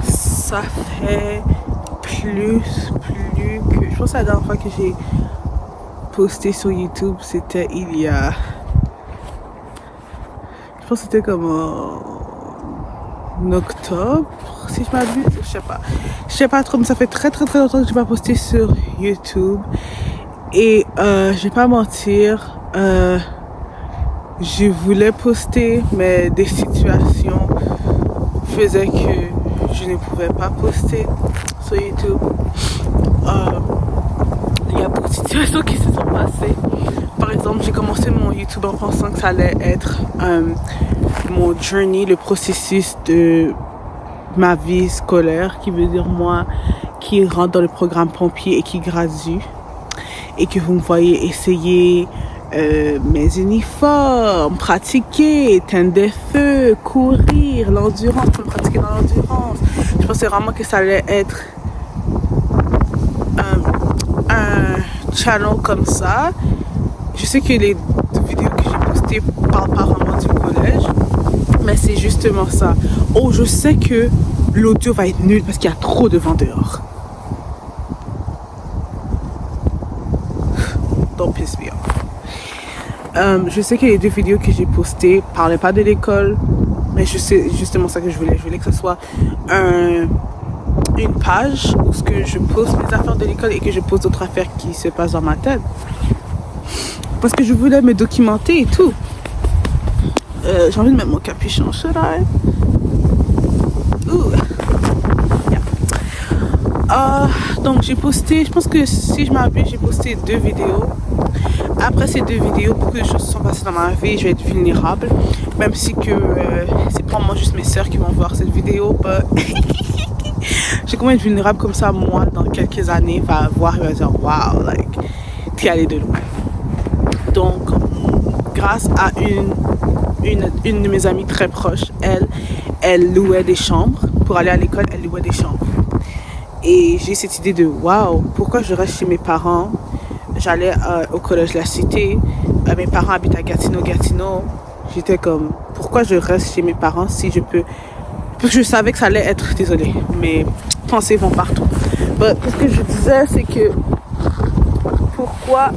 Ça fait plus que... Je pense que la dernière fois que j'ai posté sur YouTube, c'était il y a... Je pense que c'était comme en octobre, si je m'abuse. Je sais pas trop, mais ça fait très longtemps que j'ai pas posté sur YouTube. Et je vais pas mentir, je voulais poster, mais des situations faisaient que je ne pouvais pas poster sur YouTube. Il y a beaucoup de situations qui se sont passées. Par exemple, j'ai commencé mon YouTube en pensant que ça allait être mon journey, le processus de ma vie scolaire, qui veut dire moi qui rentre dans le programme pompier et qui gradue. Et que vous me voyez essayer mes uniformes, pratiquer, éteindre des feux, courir, l'endurance, pour pratiquer dans l'endurance. Je pensais vraiment que ça allait être un channel comme ça. Je sais que les vidéos que j'ai postées parlent pas vraiment du collège, mais c'est justement ça. Oh, je sais que l'audio va être nul parce qu'il y a trop de vent dehors. Don't piss me off. Je sais que les deux vidéos que j'ai postées parlaient pas de l'école, mais je sais justement ça que je voulais. Je voulais que ce soit une page où ce que je poste mes affaires de l'école et que je poste d'autres affaires qui se passent dans ma tête. Parce que je voulais me documenter et tout. J'ai envie de mettre mon capuchon. Should I? Ooh. Yeah. Donc j'ai posté, je pense que si je m'abuse, j'ai posté 2 vidéos. Après ces 2 vidéos, beaucoup de choses se sont passées dans ma vie. Je vais être vulnérable, même si que c'est probablement juste mes sœurs qui vont voir cette vidéo. J'ai comment être vulnérable comme ça, moi, dans quelques années, va voir et va dire wow, like, t'es allé de loin. Donc, grâce à une de mes amies très proches, elle louait des chambres. Pour aller à l'école, elle louait des chambres. Et j'ai cette idée de wow, pourquoi je reste chez mes parents? J'allais au collège La Cité. Mes parents habitent à Gatineau. J'étais comme, pourquoi je reste chez mes parents si je peux... Parce que je savais que ça allait être... Désolée, mes pensées vont partout. Mais ce que je disais, c'est que... Pourquoi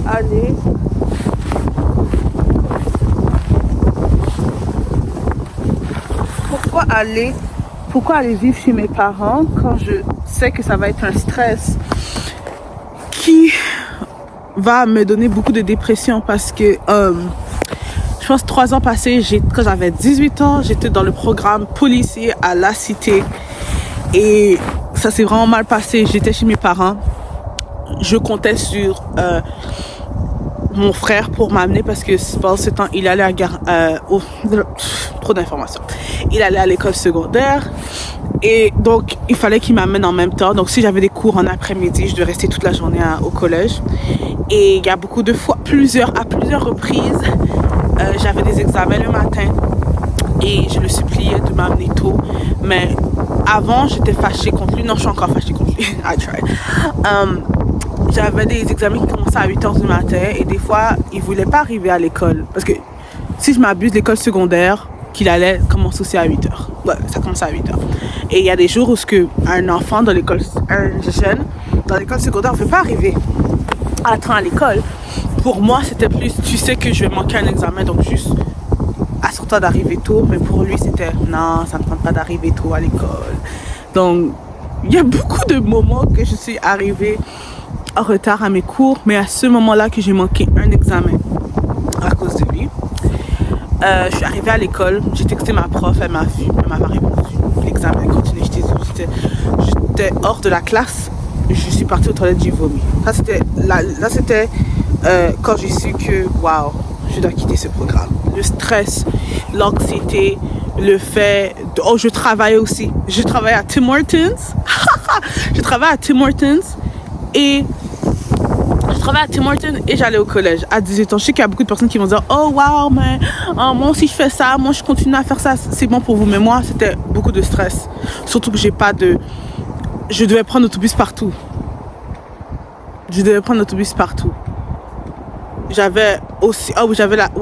aller vivre chez mes parents quand je sais que ça va être un stress qui va me donner beaucoup de dépression parce que je pense 3 ans passés, quand j'avais 18 ans, j'étais dans le programme policier à La Cité et ça s'est vraiment mal passé. J'étais chez mes parents, je comptais sur mon frère pour m'amener parce que pendant ce temps il allait trop d'informations, il allait à l'école secondaire et donc il fallait qu'il m'amène en même temps. Donc si j'avais des cours en après-midi, je devais rester toute la journée au collège. Et il y a beaucoup de fois, à plusieurs reprises, j'avais des examens le matin et je le suppliais de m'amener tôt. Mais avant, j'étais fâchée contre lui. Non, je suis encore fâchée contre lui. I tried. J'avais des examens qui commençaient à 8h du matin et des fois, il ne voulait pas arriver à l'école. Parce que si je m'abuse, l'école secondaire, qu'il allait commencer aussi à 8h. Ouais, ça commençait à 8h. Et il y a des jours où un enfant un jeune dans l'école secondaire ne peut pas arriver à temps à l'école. Pour moi, c'était plus, tu sais que je vais manquer un examen, donc juste assure-toi d'arriver tôt. Mais pour lui, c'était, non, ça ne me tente pas d'arriver tôt à l'école. Donc, il y a beaucoup de moments que je suis arrivée en retard à mes cours, mais à ce moment-là que j'ai manqué un examen à cause de lui. Je suis arrivée à l'école, j'ai texté ma prof, elle m'a vu, elle m'a pas répondu. L'examen continue, j'étais hors de la classe, je suis partie aux toilettes, j'ai vomi. Là c'était quand j'ai su que waouh, je dois quitter ce programme. Le stress, l'anxiété, le fait de, oh, je travaillais aussi. Je travaillais à Tim Hortons. Je travaillais à Tim Hortons et j'allais au collège à 18 ans. Je sais qu'il y a beaucoup de personnes qui vont dire oh wow, mais moi aussi je fais ça, moi je continue à faire ça, c'est bon pour vous. Mais moi c'était beaucoup de stress. Surtout que je devais prendre l'autobus partout. J'avais aussi,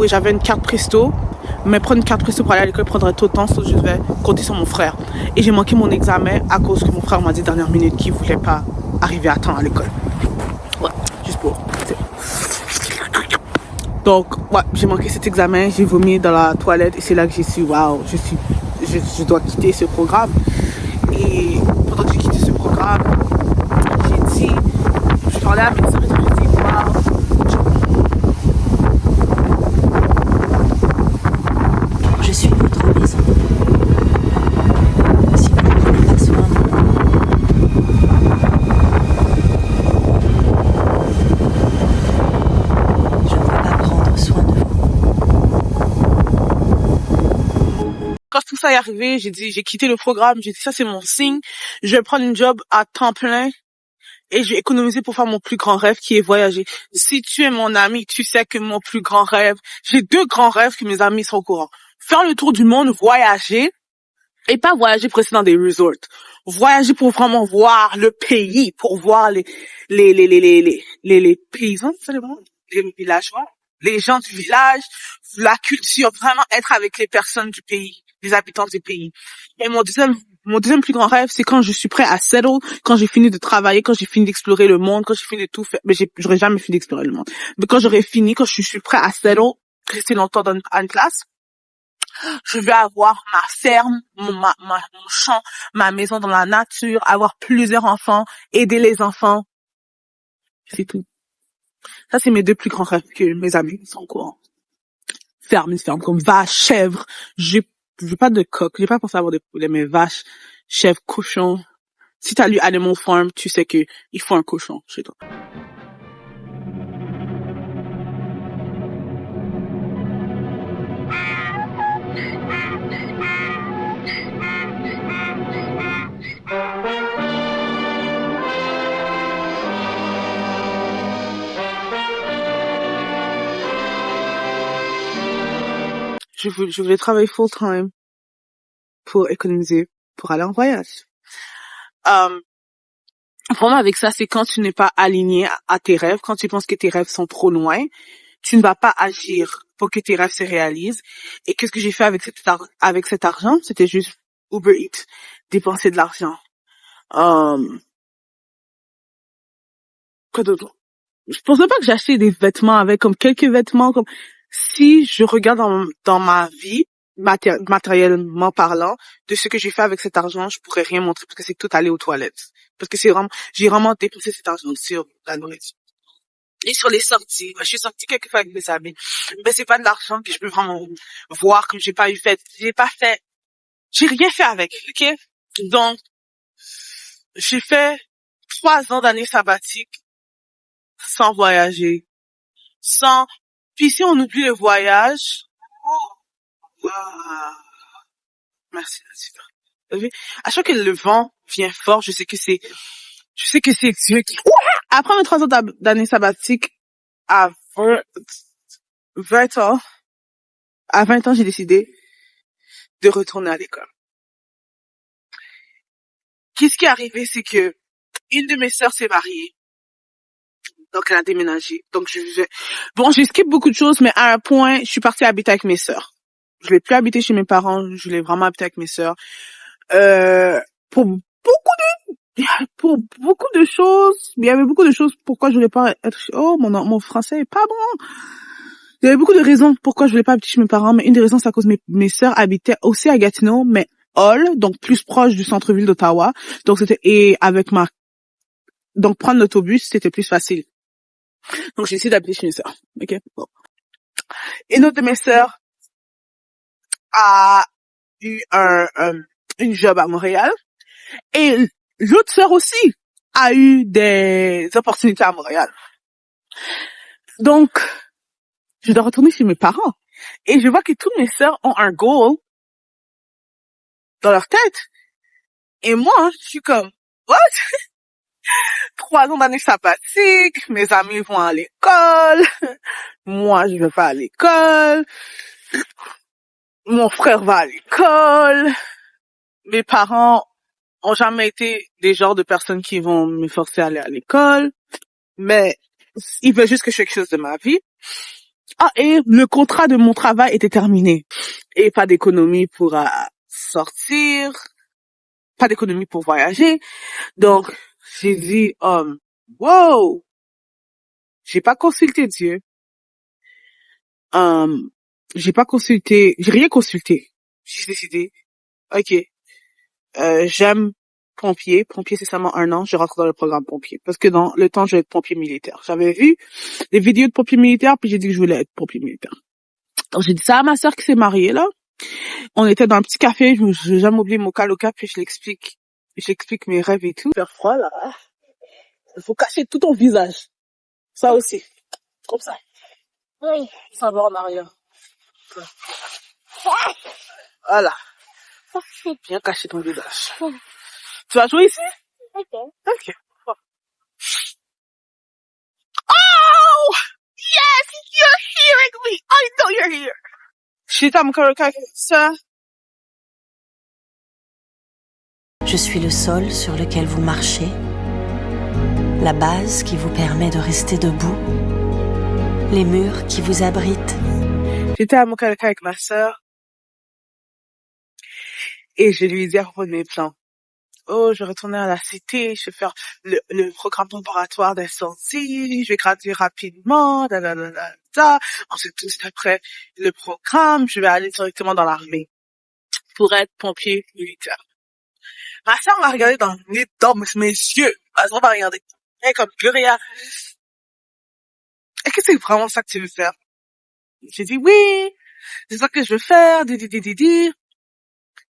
j'avais une carte Presto mais prendre une carte presto pour aller à l'école prendrait trop de temps, donc je vais compter sur mon frère. Et j'ai manqué mon examen à cause que mon frère m'a dit dernière minute qu'il voulait pas arriver à temps à l'école. Ouais, juste pour... Donc, ouais, j'ai manqué cet examen, j'ai vomi dans la toilette et c'est là que j'ai su, waouh, je dois quitter ce programme. Et pendant que j'ai quitté ce programme, j'ai dit, je parlais à mes sœurs et j'ai dit, waouh, je suis votre maison. Si vous ne prenez pas soin de moi, je ne peux pas prendre soin de vous. quand tout ça est arrivé, j'ai quitté le programme, j'ai dit, ça c'est mon signe, je vais prendre une job à temps plein et je vais économiser pour faire mon plus grand rêve qui est voyager. Si tu es mon ami, tu sais que mon plus grand rêve, j'ai 2 grands rêves que mes amis sont au courant. Faire le tour du monde, voyager, et pas voyager pour rester dans des resorts. Voyager pour vraiment voir le pays, pour voir les paysans, c'est vraiment les villageois, les gens du village, la culture, vraiment être avec les personnes du pays, les habitants du pays. Et mon deuxième plus grand rêve, c'est quand je suis prêt à settle, quand j'ai fini de travailler, quand j'ai fini d'explorer le monde, quand j'ai fini de tout faire, mais j'aurais jamais fini d'explorer le monde. Mais quand j'aurai fini, quand je suis prêt à settle, rester longtemps à une place, je vais avoir ma ferme, mon champ, ma maison dans la nature, avoir plusieurs enfants, aider les enfants. C'est tout. Ça, c'est mes 2 plus grands rêves que mes amis sont au courant. Une ferme comme vache, chèvre. Je veux pas de coq. J'ai pas pensé avoir des poulets, mais vaches, chèvres, cochons. Si t'as lu Animal Farm, tu sais que il faut un cochon chez toi. Je voulais travailler full time pour économiser, pour aller en voyage. Le problème avec ça, c'est quand tu n'es pas aligné à tes rêves, quand tu penses que tes rêves sont trop loin, tu ne vas pas agir pour que tes rêves se réalisent. Et qu'est-ce que j'ai fait avec cet argent? C'était juste Uber Eats, dépenser de l'argent. Quoi d'autre? Je pensais pas que j'achetais des vêtements avec, comme quelques vêtements, comme si je regarde dans ma vie, matériellement parlant, de ce que j'ai fait avec cet argent, je pourrais rien montrer parce que c'est tout aller aux toilettes. Parce que j'ai vraiment dépensé cet argent sur la nourriture. Et sur les sorties, je suis sortie quelques fois avec mes amis. Mais c'est pas de l'argent que je peux vraiment voir que j'ai rien fait avec, ok? Donc, j'ai fait 3 ans d'année sabbatique sans voyager, puis si on oublie le voyage, ah, merci, super. À chaque fois que le vent vient fort, je sais que c'est Dieu qui, après mes 3 ans d'année sabbatique, à 20 ans, j'ai décidé de retourner à l'école. Qu'est-ce qui est arrivé, c'est que une de mes sœurs s'est mariée. Donc, elle a déménagé. Donc, j'ai skip beaucoup de choses, mais à un point, je suis partie habiter avec mes sœurs. Je l'ai plus habiter chez mes parents, je l'ai vraiment habité avec mes sœurs. Pour beaucoup de choses, il y avait beaucoup de choses pourquoi je voulais pas être mon français est pas bon. Il y avait beaucoup de raisons pourquoi je voulais pas habiter chez mes parents, mais une des raisons c'est à cause mes sœurs habitaient aussi à Gatineau, mais Hull, donc plus proche du centre-ville d'Ottawa. Donc donc prendre l'autobus, c'était plus facile. Donc j'ai essayé d'habiter chez mes sœurs. OK? Bon. Une autre de mes sœurs a eu une job à Montréal et l'autre sœur aussi a eu des opportunités à Montréal. Donc, je dois retourner chez mes parents. Et je vois que toutes mes sœurs ont un goal dans leur tête. Et moi, je suis comme, what? 3 ans d'année sabbatique, mes amis vont à l'école, moi je vais pas à l'école, mon frère va à l'école, mes parents ont jamais été des genres de personnes qui vont me forcer à aller à l'école, mais ils veulent juste que je fasse quelque chose de ma vie. Ah, et le contrat de mon travail était terminé. Et pas d'économie pour sortir, pas d'économie pour voyager. Donc, j'ai dit, wow, j'ai pas consulté Dieu. J'ai pas consulté, j'ai rien consulté. J'ai décidé, ok, j'aime pompier. Pompier, c'est seulement 1 an. Je rentre dans le programme pompier. Parce que dans le temps, je vais être pompier militaire. J'avais vu des vidéos de pompier militaire, puis j'ai dit que je voulais être pompier militaire. Donc, j'ai dit ça à ma sœur qui s'est mariée, là. On était dans un petit café, je n'ai jamais oublié mon caloca, puis je l'explique mes rêves et tout. Faire froid, là. Il faut cacher tout ton visage. Ça aussi. Comme ça. Oui. Ça va en arrière. Voilà. Bien cacher ton visage. Tu vas jouer ici? Ok. Ok. Oh! Yes! You're hearing me! I know you're here! J'étais à mon caloca avec ça. Je suis le sol sur lequel vous marchez, la base qui vous permet de rester debout, les murs qui vous abritent. J'étais à mon caloca avec ma sœur et je lui ai dit à propos de mes plans. Oh, je vais retourner à la cité, je vais faire le programme préparatoire des sorties, je vais graduer rapidement, Ensuite, tout de suite après le programme, je vais aller directement dans l'armée pour être pompier militaire. Ma sœur m'a regardé dans mes yeux. Elle m'a regardé. Elle comme plus rien. Est-ce que c'est vraiment ça que tu veux faire? J'ai dit oui, c'est ça que je veux faire, Elle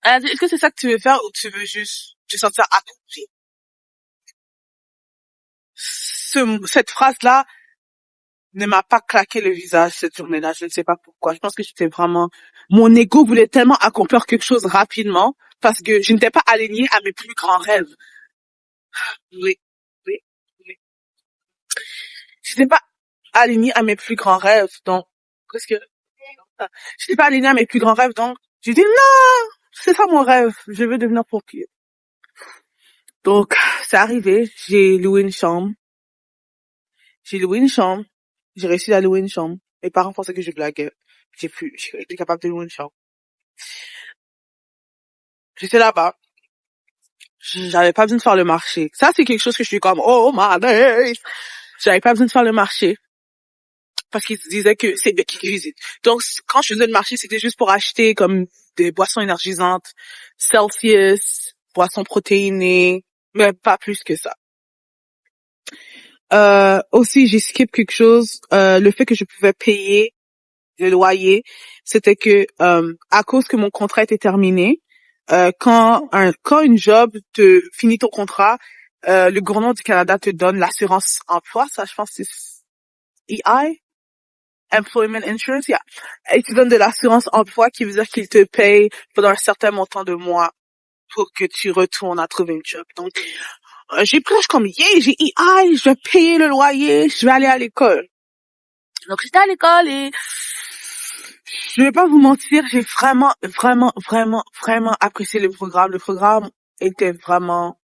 a dit, est-ce que c'est ça que tu veux faire ou tu veux juste te sentir accompli? Cette phrase-là ne m'a pas claqué le visage cette journée-là. Je ne sais pas pourquoi. Je pense que j'étais vraiment, mon ego voulait tellement accomplir quelque chose rapidement parce que je n'étais pas alignée à mes plus grands rêves. Oui, oui, oui. Je n'étais pas alignée à mes plus grands rêves, donc, qu'est-ce que, je n'étais pas alignée à mes plus grands rêves, donc, j'ai dit non, c'est ça mon rêve, je veux devenir pompier. Donc, c'est arrivé, j'ai loué une chambre. J'ai réussi à louer une chambre. Mes parents pensaient que je blaguais. J'ai été capable de louer une chambre. J'étais là-bas. J'avais pas besoin de faire le marché. Ça, c'est quelque chose que je suis comme, oh my days. J'avais pas besoin de faire le marché. Parce qu'ils disaient que c'est eux qui cuisinent. Donc, quand je faisais le marché, c'était juste pour acheter comme des boissons énergisantes, Celsius, boissons protéinées, mais pas plus que ça. Aussi, j'ai skip quelque chose. Le fait que je pouvais payer le loyer, c'était que à cause que mon contrat était terminé, quand une job te finit ton contrat, le gouvernement du Canada te donne l'assurance emploi, ça je pense c'est EI, Employment Insurance, yeah. Et tu donnes de l'assurance emploi qui veut dire qu'il te paye pendant un certain montant de mois pour que tu retournes à trouver une job. Donc j'ai pris comme j'ai EI, je vais payer le loyer, je vais aller à l'école. Donc j'étais à l'école et je vais pas vous mentir, j'ai vraiment apprécié le programme. Le programme était vraiment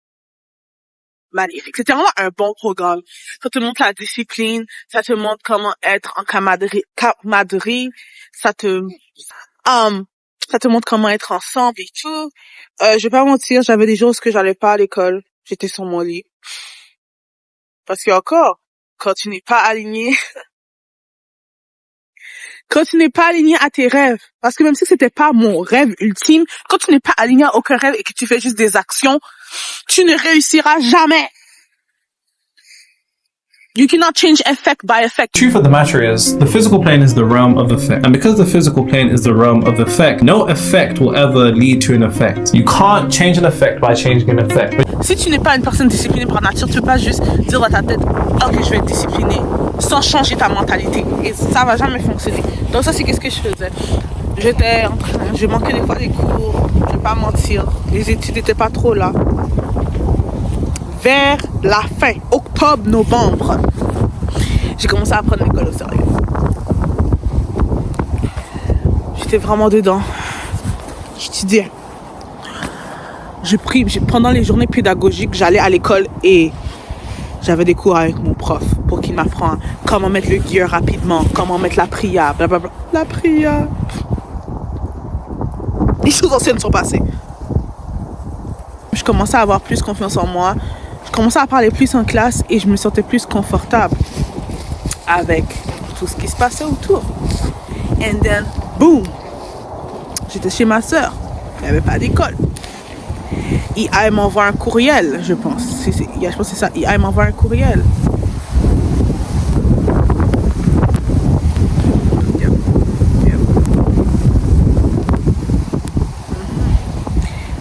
magnifique. C'était vraiment un bon programme. Ça te montre la discipline, ça te montre comment être en camaraderie, ça te montre comment être ensemble et tout. Je vais pas mentir, j'avais des jours où j'allais pas à l'école. J'étais sur mon lit. Parce que encore, quand tu n'es pas aligné à tes rêves, parce que même si c'était pas mon rêve ultime, quand tu n'es pas aligné à aucun rêve et que tu fais juste des actions, tu ne réussiras jamais. You cannot change effect by effect. Truth of the matter is, the physical plane is the realm of effect. And because the physical plane is the realm of effect, no effect will ever lead to an effect. You can't change an effect by changing an effect. Si tu n'es pas une personne disciplinée par nature, tu peux pas juste dire dans ta tête, ok, je vais être discipliné, sans changer ta mentalité. Et ça va jamais fonctionner. Donc ça, c'est qu'est-ce que je faisais. Je manquais des fois des cours, je vais pas mentir. Les études n'étaient pas trop là. Vers la fin, octobre, novembre, j'ai commencé à prendre l'école au sérieux. J'étais vraiment dedans. J'étudiais. Pendant les journées pédagogiques, j'allais à l'école et j'avais des cours avec mon prof pour qu'il m'apprenne comment mettre le gear rapidement, comment mettre la prière, blablabla. La prière. Les choses anciennes sont passées. Je commençais à avoir plus confiance en moi. Je commençais à parler plus en classe et je me sentais plus confortable avec tout ce qui se passait autour. And then, boom! J'étais chez ma soeur. Il n'y avait pas d'école. IA m'envoie un courriel, je pense. Je pense que c'est ça. IA m'envoie un courriel.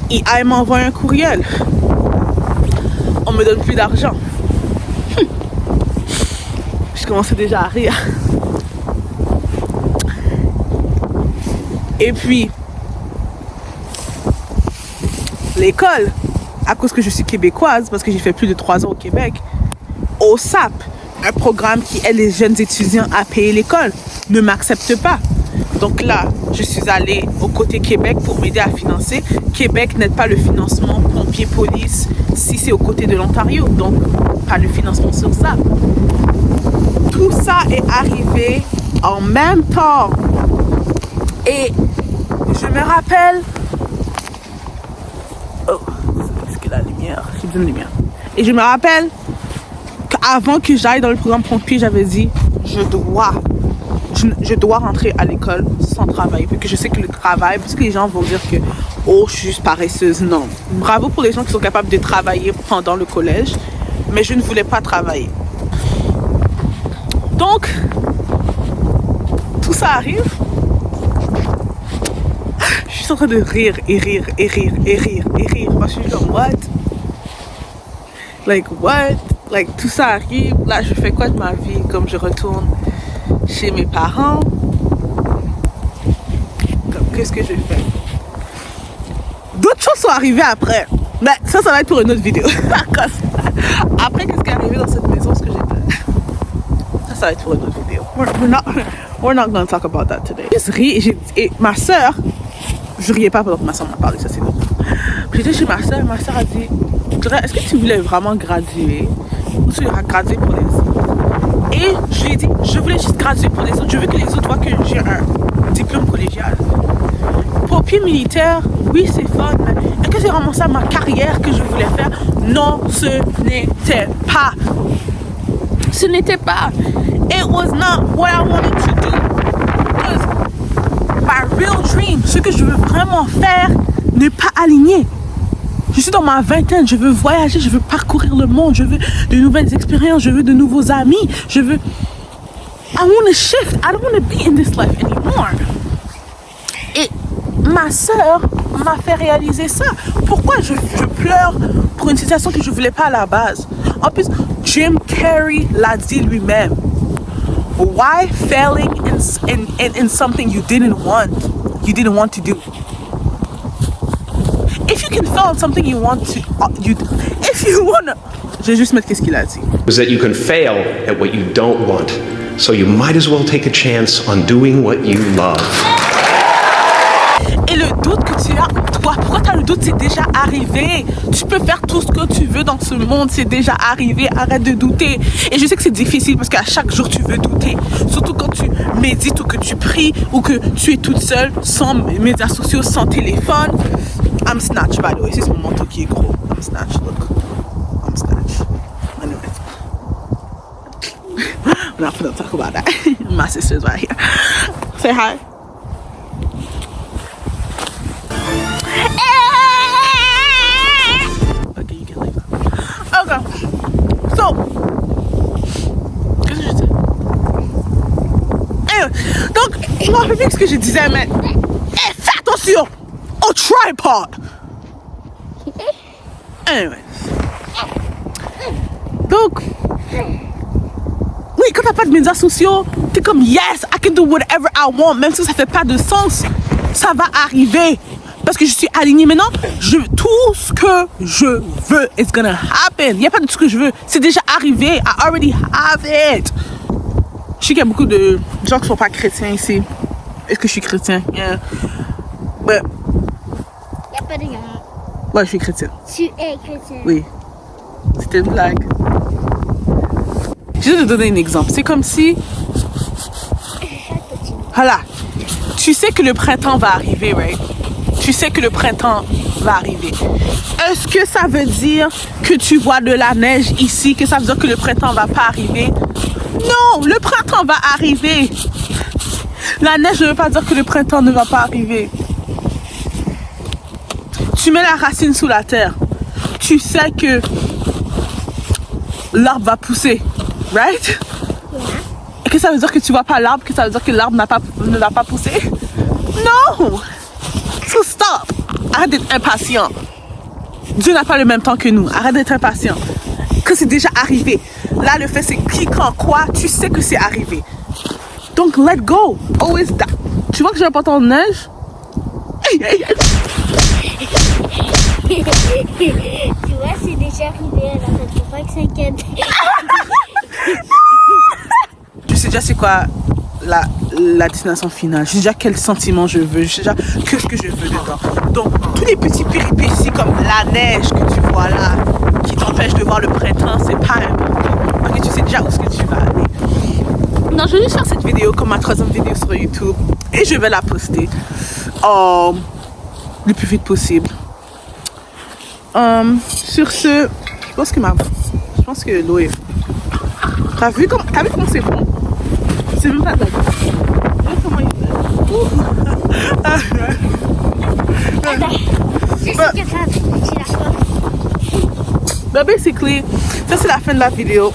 IA m'envoie un courriel. On me donne plus d'argent. Je commençais déjà à rire. Et puis, l'école, à cause que je suis québécoise, parce que j'ai fait plus de 3 ans au Québec, au SAP, un programme qui aide les jeunes étudiants à payer l'école, ne m'accepte pas. Donc là, je suis allée au côté Québec pour m'aider à financer. Québec n'aide pas le financement pompier-police si c'est aux côtés de l'Ontario. Donc, pas le financement sur ça. Tout ça est arrivé en même temps. Et je me rappelle... Oh, est-ce que la lumière? J'ai besoin de lumière. Et je me rappelle qu'avant que j'aille dans le programme pompier, j'avais dit, je dois rentrer à l'école sans travailler. Parce que je sais que le travail, parce que les gens vont dire que, oh, je suis juste paresseuse. Non. Bravo pour les gens qui sont capables de travailler pendant le collège. Mais je ne voulais pas travailler. Donc, tout ça arrive. Je suis en train de rire et rire et rire et rire et rire. Parce que je suis comme, what? Like, what? Like, tout ça arrive. Là, je fais quoi de ma vie? Comme je retourne chez mes parents. Comme, qu'est-ce que je fais? D'autres choses sont arrivées après. Mais ça va être pour une autre vidéo. Après, qu'est-ce qui est arrivé dans cette maison, ce que j'ai fait? Ça va être pour une autre vidéo. We're not going to talk about that today. Je ris et ma soeur, je riais pas pendant que ma soeur m'a parlé, ça c'est d'autres. J'étais chez ma soeur a dit, est-ce que tu voulais vraiment graduer ou tu iras graduer pour les autres? Et je lui ai dit, je voulais juste graduer pour les autres. Je veux que les autres voient que j'ai un diplôme collégial. Pompier militaire, oui c'est fun, mais est-ce que c'est vraiment ça ma carrière que je voulais faire? Non, ce n'était pas. Ce n'était pas. It was not what I wanted to do. It was my real dream. Ce que je veux vraiment faire n'est pas aligné. Je suis dans ma vingtaine, je veux voyager, je veux parcourir le monde, je veux de nouvelles expériences, je veux de nouveaux amis, je veux... I want to shift. I don't want to be in this life anymore. Et ma soeur m'a fait réaliser ça. Pourquoi je pleure pour une situation que je ne voulais pas à la base? En plus, Jim Carrey l'a dit lui-même. Why failing in something you didn't want to do? If you can fail in something you want to, if you wanna, je vais juste mettre qu'est-ce qu'il a dit. Is that you can fail at what you don't want, so you might as well take a chance on doing what you love. Et le doute que tu as, toi, pourquoi tu as le doute? C'est déjà arrivé. Tu peux faire tout ce que tu veux dans ce monde, c'est déjà arrivé. Arrête de douter. Et je sais que c'est difficile parce qu'à chaque jour tu veux douter. Surtout quand tu médites ou que tu pries ou que tu es toute seule, sans médias sociaux, sans téléphone. I'm snatch, by the way. C'est mon manteau qui est gros. I'm snatch, look. I'm snatch. Anyways. We're not gonna talk about that. My sister's right here. Say hi. Okay, you can leave. Okay. So, qu'est-ce que je dis? Donc, je me rappelle plus ce que je disais, mais fais attention au tripod. Anyway. Donc, oui, quand t'as pas de médias sociaux, t'es comme yes, I can do whatever I want, même si ça fait pas de sens, ça va arriver. Parce que je suis alignée maintenant, tout ce que je veux, it's gonna happen. Il n'y a pas de tout ce que je veux, c'est déjà arrivé. I already have it. Je sais qu'il y a beaucoup de gens qui ne sont pas chrétiens ici. Est-ce que je suis chrétien? Yeah. But, Il n'y a pas de gars. ouais, je suis chrétien. Tu es chrétien. Oui. C'était une blague. Je vais te donner un exemple. C'est comme si... Voilà. Tu sais que le printemps va arriver, right? Tu sais que le printemps va arriver. Est-ce que ça veut dire que tu vois de la neige ici, que ça veut dire que le printemps va pas arriver? Non, le printemps va arriver. La neige ne veut pas dire que le printemps ne va pas arriver. Tu mets la racine sous la terre. Tu sais que l'arbre va pousser, right? Et que ça veut dire que tu vois pas l'arbre, que ça veut dire que l'arbre ne va pas pousser? Non! So stop! Arrête d'être impatient. Dieu n'a pas le même temps que nous. Arrête d'être impatient. Que c'est déjà arrivé. Là, le fait, c'est qui, quand, quoi, tu sais que c'est arrivé. Donc, let go. Always that. Tu vois que j'ai un pantalon de neige? Tu vois, c'est déjà arrivé. Alors, faut pas que ça inquiète. Je sais déjà c'est quoi la destination finale. Je sais déjà quel sentiment je veux. Je sais déjà que ce que je veux dedans. Donc, tous les petits péripéties comme la neige que tu vois là, qui t'empêche de voir le printemps, c'est pas important. Ok, tu sais déjà où est-ce que tu vas aller. Non, je vais juste faire cette vidéo comme ma 3e vidéo sur YouTube. Et je vais la poster le plus vite possible. Sur ce, je pense que l'eau est... T'as vu comment c'est bon? C'est même pas de la gueule. Regarde comment il fait. Je suis capable. J'ai la soif. But basically, ça c'est la fin de la vidéo.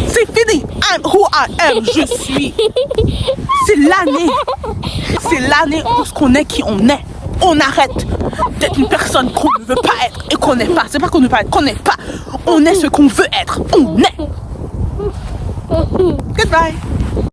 C'est fini. I'm who I am. Je suis. C'est l'année où on est qui on est. On arrête d'être une personne qu'on ne veut pas être et qu'on n'est pas. C'est pas qu'on ne veut pas être, qu'on n'est pas. On est ce qu'on veut être. On est. Goodbye.